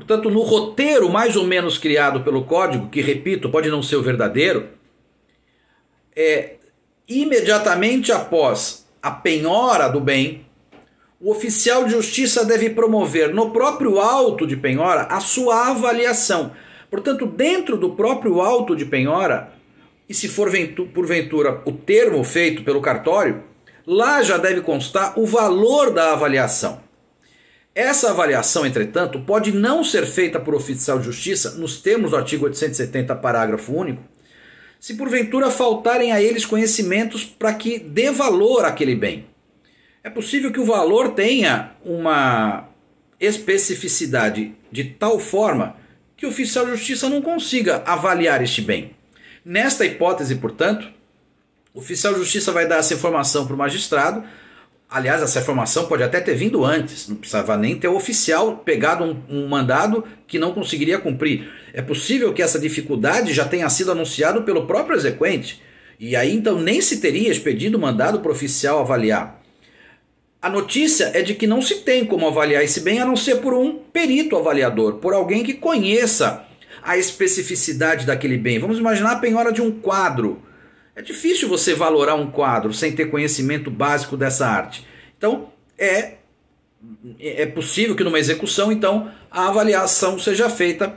Portanto, no roteiro mais ou menos criado pelo código, que repito, pode não ser o verdadeiro, imediatamente após a penhora do bem, o oficial de justiça deve promover no próprio auto de penhora a sua avaliação. Portanto, dentro do próprio auto de penhora, e se for porventura o termo feito pelo cartório, lá já deve constar o valor da avaliação. Essa avaliação, entretanto, pode não ser feita por oficial de justiça, nos termos do artigo 870, parágrafo único, se porventura faltarem a eles conhecimentos para que dê valor àquele bem. É possível que o valor tenha uma especificidade de tal forma que o oficial de justiça não consiga avaliar este bem. Nesta hipótese, portanto, o oficial de justiça vai dar essa informação para o magistrado. Aliás, essa informação pode até ter vindo antes, não precisava nem ter o oficial pegado um mandado que não conseguiria cumprir. É possível que essa dificuldade já tenha sido anunciada pelo próprio exequente, e aí então nem se teria expedido mandado para o oficial avaliar. A notícia é de que não se tem como avaliar esse bem a não ser por um perito avaliador, por alguém que conheça a especificidade daquele bem. Vamos imaginar a penhora de um quadro. É difícil você valorar um quadro sem ter conhecimento básico dessa arte. Então, é possível que numa execução, então, a avaliação seja feita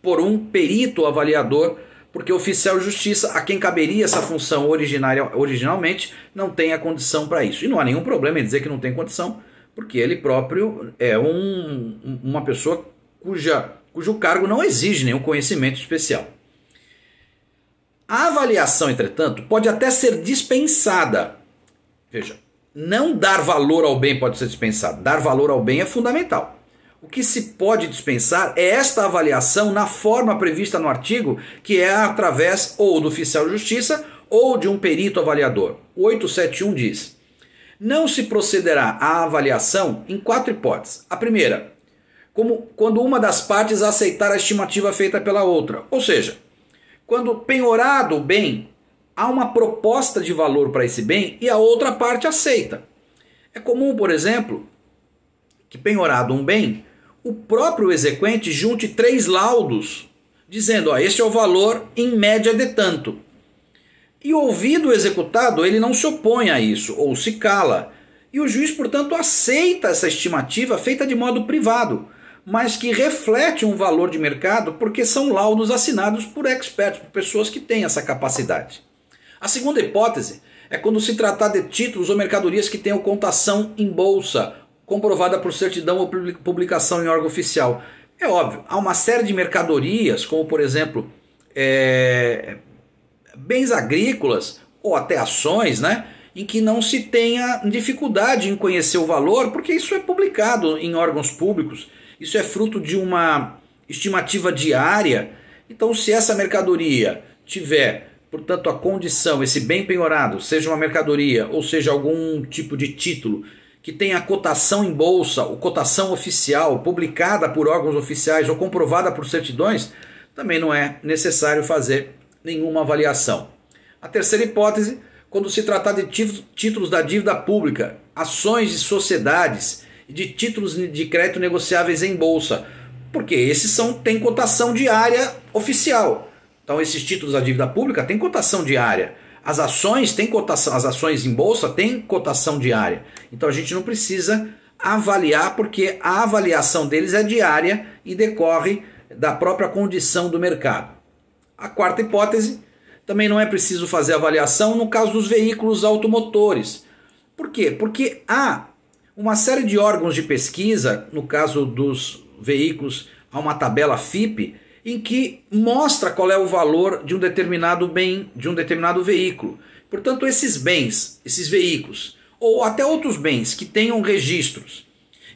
por um perito avaliador, porque o oficial de justiça, a quem caberia essa função originalmente, não tem a condição para isso. E não há nenhum problema em dizer que não tem condição, porque ele próprio é uma pessoa cujo cargo não exige nenhum conhecimento especial. A avaliação, entretanto, pode até ser dispensada. Veja, não dar valor ao bem pode ser dispensado. Dar valor ao bem é fundamental. O que se pode dispensar é esta avaliação na forma prevista no artigo, que é através ou do oficial de justiça ou de um perito avaliador. O 871 diz: não se procederá à avaliação em 4 hipóteses. A primeira, quando uma das partes aceitar a estimativa feita pela outra. Ou seja, quando penhorado o bem, há uma proposta de valor para esse bem e a outra parte aceita. É comum, por exemplo, que penhorado um bem, o próprio exequente junte 3 laudos, dizendo, este é o valor em média de tanto. E ouvido o executado, ele não se opõe a isso, ou se cala. E o juiz, portanto, aceita essa estimativa feita de modo privado, mas que reflete um valor de mercado porque são laudos assinados por experts, por pessoas que têm essa capacidade. A segunda hipótese é quando se tratar de títulos ou mercadorias que tenham cotação em bolsa, comprovada por certidão ou publicação em órgão oficial. É óbvio, há uma série de mercadorias, como por exemplo, bens agrícolas ou até ações, né, em que não se tenha dificuldade em conhecer o valor, porque isso é publicado em órgãos públicos. Isso é fruto de uma estimativa diária. Então, se essa mercadoria tiver, portanto, a condição, esse bem penhorado, seja uma mercadoria ou seja algum tipo de título que tenha cotação em bolsa ou cotação oficial, publicada por órgãos oficiais ou comprovada por certidões, também não é necessário fazer nenhuma avaliação. A terceira hipótese, quando se tratar de títulos da dívida pública, ações de sociedades e de títulos de crédito negociáveis em bolsa, porque esses têm cotação diária oficial. Então esses títulos da dívida pública têm cotação diária. As ações têm cotação, as ações em bolsa têm cotação diária. Então a gente não precisa avaliar, porque a avaliação deles é diária e decorre da própria condição do mercado. A quarta hipótese, também não é preciso fazer avaliação no caso dos veículos automotores. Por quê? Porque há uma série de órgãos de pesquisa, no caso dos veículos, há uma tabela FIPE, em que mostra qual é o valor de um determinado bem, de um determinado veículo. Portanto, esses bens, esses veículos, ou até outros bens que tenham registros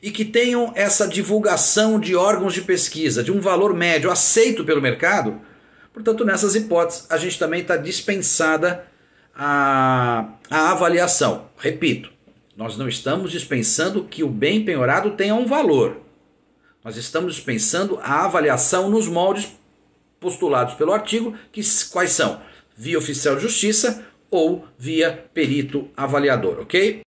e que tenham essa divulgação de órgãos de pesquisa, de um valor médio aceito pelo mercado, portanto, nessas hipóteses, a gente também está dispensada a avaliação. Repito, nós não estamos dispensando que o bem penhorado tenha um valor. Nós estamos dispensando a avaliação nos moldes postulados pelo artigo, quais são? Via oficial de justiça ou via perito avaliador, ok?